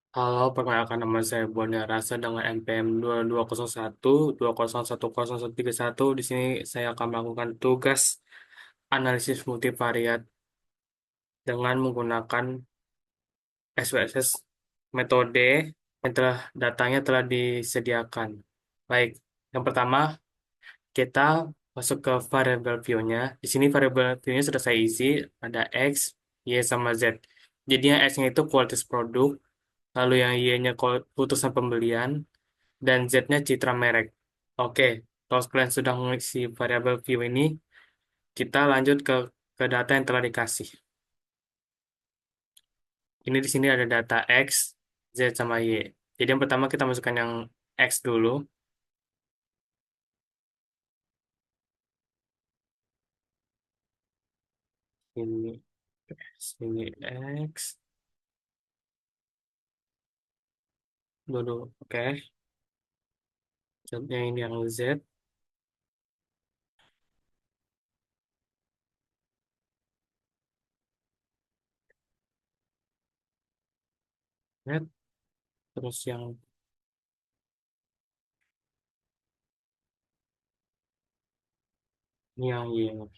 Halo, perkenalkan nama saya Boni Rasa dengan NPM 2201 2011031. Di sini saya akan melakukan tugas analisis multivariat dengan menggunakan SPSS metode yang datanya telah disediakan. Baik, yang pertama kita masuk ke variable view-nya. Di sini variable view-nya sudah saya isi, ada X, Y, sama Z. Jadi yang X-nya itu kualitas produk, lalu yang Y-nya keputusan pembelian, dan Z-nya citra merek. Oke, kalau kalian sudah mengisi variabel view ini, kita lanjut ke data yang telah dikasih. Ini di sini ada data X, Z, sama Y. Jadi yang pertama kita masukkan yang X dulu. Ini sini X dulu. Oke, contohnya ini yang Z. Z. Terus ini yang Y.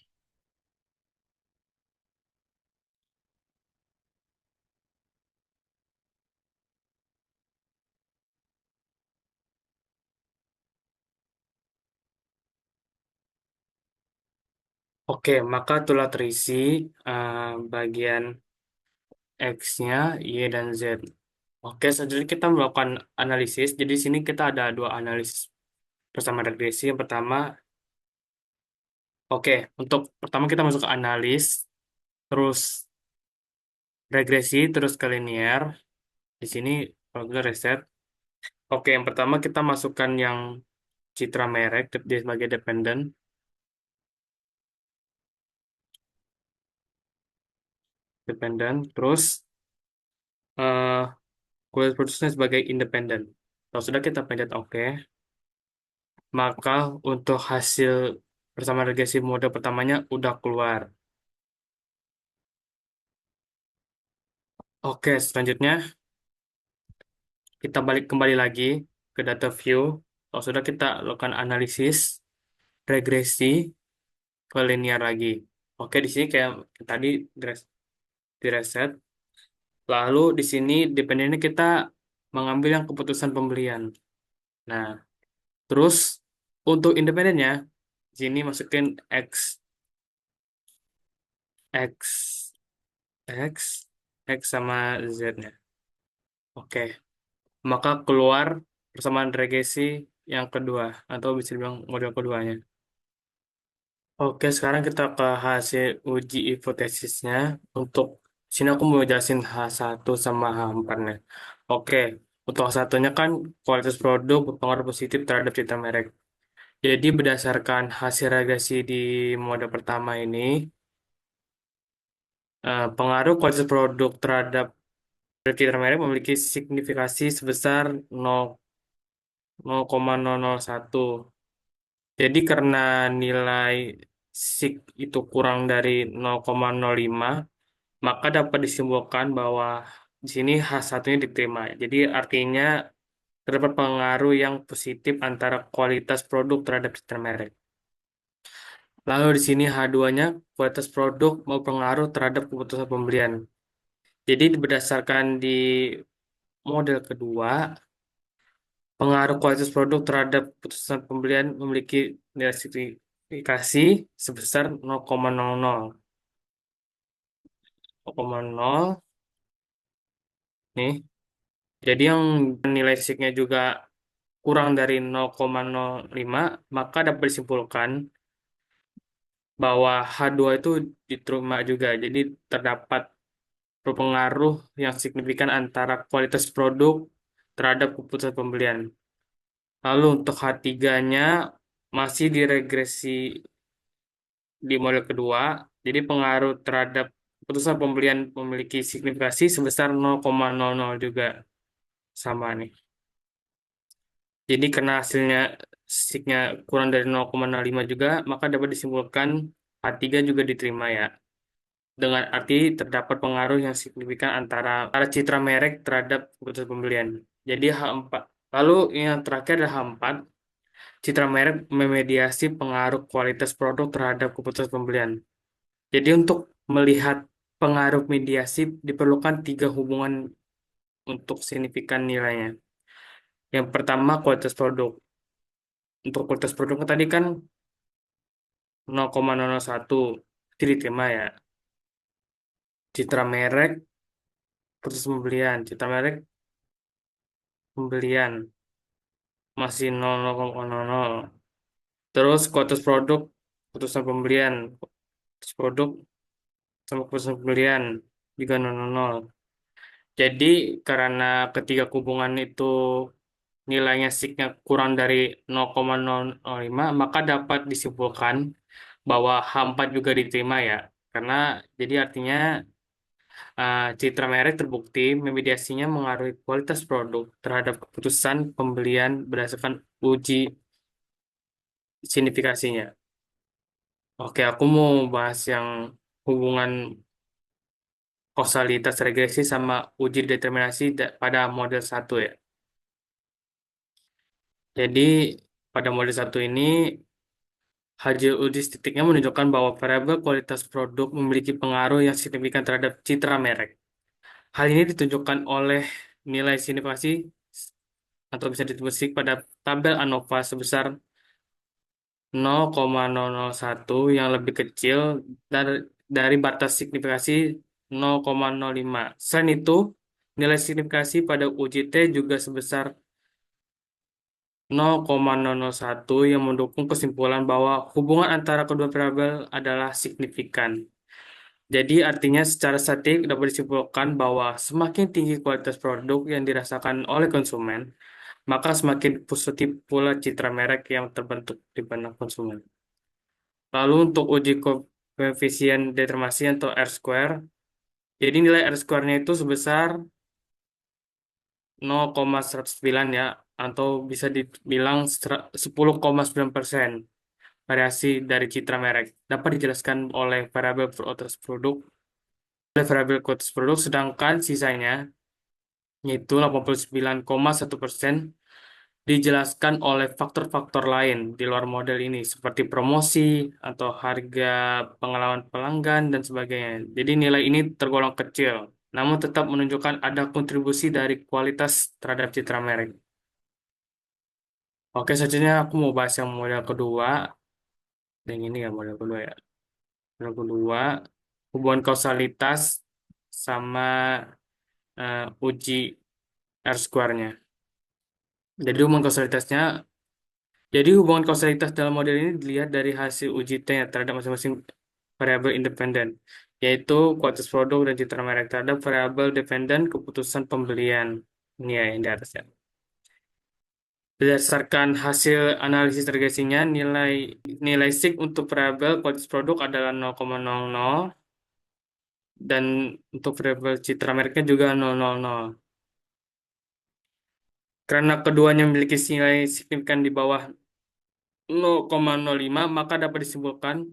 Oke, maka telah terisi eh, bagian X-nya, Y, dan Z. Oke, selanjutnya kita melakukan analisis. Jadi di sini kita ada dua analisis bersama regresi. Yang pertama, oke, untuk pertama kita masuk ke analis, terus regresi, terus ke linear. Di sini kalau kita reset. Oke, yang pertama kita masukkan yang citra merek dia sebagai dependent, terus eh kualitas produksinya sebagai independen. Kalau sudah kita pencet oke, maka untuk hasil bersama regresi mode pertamanya udah keluar. Oke, selanjutnya kita balik kembali lagi ke data view. Kalau sudah kita lakukan analisis, regresi ke linear lagi. Oke, di sini kayak tadi di reset. Lalu di sini dependennya kita mengambil yang keputusan pembelian. Nah, terus untuk independennya, di sini masukin X, X, X, X sama Z-nya. Oke, maka keluar persamaan regresi yang kedua, atau bisa dibilang model keduanya. Oke, sekarang kita ke hasil uji hipotesisnya. Untuk sini aku mau jelasin H1 sama H4 nya. Oke, untuk H1-nya kan kualitas produk berpengaruh positif terhadap citra merek. Jadi berdasarkan hasil regresi di mode pertama ini, pengaruh kualitas produk terhadap citra merek memiliki signifikasi sebesar 0,001. Jadi karena nilai sig itu kurang dari 0,05, maka dapat disimpulkan bahwa di sini H1-nya diterima. Jadi artinya terdapat pengaruh yang positif antara kualitas produk terhadap citra merek. Lalu di sini H2-nya kualitas produk berpengaruh terhadap keputusan pembelian. Jadi berdasarkan di model kedua, pengaruh kualitas produk terhadap keputusan pembelian memiliki nilai signifikasi sebesar 0,00. 0,0 nih. Jadi yang nilai signya juga kurang dari 0,05, maka dapat disimpulkan bahwa H2 itu diterima juga. Jadi terdapat berpengaruh yang signifikan antara kualitas produk terhadap keputusan pembelian. Lalu untuk H3-nya masih diregresi di model kedua, jadi pengaruh terhadap keputusan pembelian memiliki signifikasi sebesar 0,00 juga sama nih. Jadi karena hasilnya signya kurang dari 0,05 juga, maka dapat disimpulkan H3 juga diterima ya. dengan arti terdapat pengaruh yang signifikan antara citra merek terhadap keputusan pembelian. Jadi H4. Lalu yang terakhir adalah H4. Citra merek memediasi pengaruh kualitas produk terhadap keputusan pembelian. Jadi untuk melihat pengaruh mediasi diperlukan tiga hubungan untuk signifikan nilainya. Yang pertama kualitas produk. Untuk kualitas produk tadi kan 0,001 itu diterima ya. Citra merek keputusan pembelian. Citra merek pembelian masih 0,000. Terus kualitas produk keputusan pembelian. Kualitas produk sama keputusan pembelian juga 0,00. Jadi karena ketiga hubungan itu nilainya sigma kurang dari 0,005, maka dapat disimpulkan bahwa H4 juga diterima ya. Karena jadi artinya citra merek terbukti memediasinya mengaruhi kualitas produk terhadap keputusan pembelian berdasarkan uji signifikasinya. Oke, aku mau bahas yang hubungan kausalitas regresi sama uji determinasi pada model satu ya. Jadi pada model satu ini hasil uji statistiknya menunjukkan bahwa variabel kualitas produk memiliki pengaruh yang signifikan terhadap citra merek. Hal ini ditunjukkan oleh nilai signifikasi atau bisa ditembusik pada tabel ANOVA sebesar 0,001 yang lebih kecil dari, dari batas signifikasi 0,05. Selain itu, nilai signifikasi pada uji T juga sebesar 0,001 yang mendukung kesimpulan bahwa hubungan antara kedua variabel adalah signifikan. Jadi artinya secara statik dapat disimpulkan bahwa semakin tinggi kualitas produk yang dirasakan oleh konsumen, maka semakin positif pula citra merek yang terbentuk di benak konsumen. Lalu untuk uji koefisien determinasi atau R-square, jadi nilai R-square-nya itu sebesar 0,109 ya, atau bisa dibilang 10,9%. Variasi dari citra merek dapat dijelaskan oleh variabel kualitas produk, sedangkan sisanya yaitu 89,1% dijelaskan oleh faktor-faktor lain di luar model ini seperti promosi atau harga pengalaman pelanggan dan sebagainya. Jadi nilai ini tergolong kecil, namun tetap menunjukkan ada kontribusi dari kualitas terhadap citra merek. Oke, selanjutnya aku mau bahas yang model kedua. Yang ini ya model kedua ya. Model kedua, hubungan kausalitas sama uji R-square-nya. Jadi hubungan kausalitas dalam model ini dilihat dari hasil uji T terhadap masing-masing variabel independen, yaitu kualitas produk dan citra merek terhadap variabel dependen keputusan pembelian. Ini ya yang di atas ya. Berdasarkan hasil analisis regresinya, nilai nilai sig untuk variabel kualitas produk adalah 0,00 dan untuk variabel citra mereknya juga 0,00. Karena keduanya memiliki nilai signifikan di bawah 0,05, maka dapat disimpulkan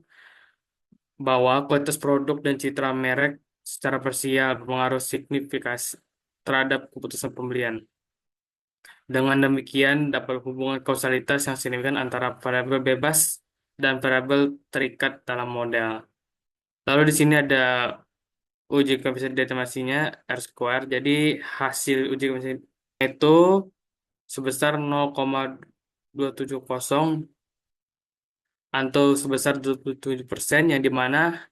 bahwa kualitas produk dan citra merek secara parsial berpengaruh signifikasi terhadap keputusan pembelian. Dengan demikian, dapat hubungan kausalitas yang signifikan antara variabel bebas dan variabel terikat dalam model. Lalu di sini ada uji koefisien determinasinya R square. Jadi hasil uji koefisien itu sebesar 0,270 atau sebesar 27%, yang dimana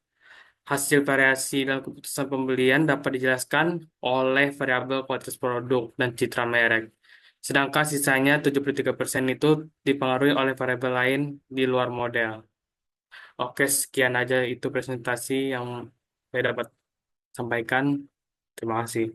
hasil variasi dalam keputusan pembelian dapat dijelaskan oleh variabel kualitas produk dan citra merek. Sedangkan sisanya 73% itu dipengaruhi oleh variabel lain di luar model. Oke, sekian aja itu presentasi yang saya dapat sampaikan. Terima kasih.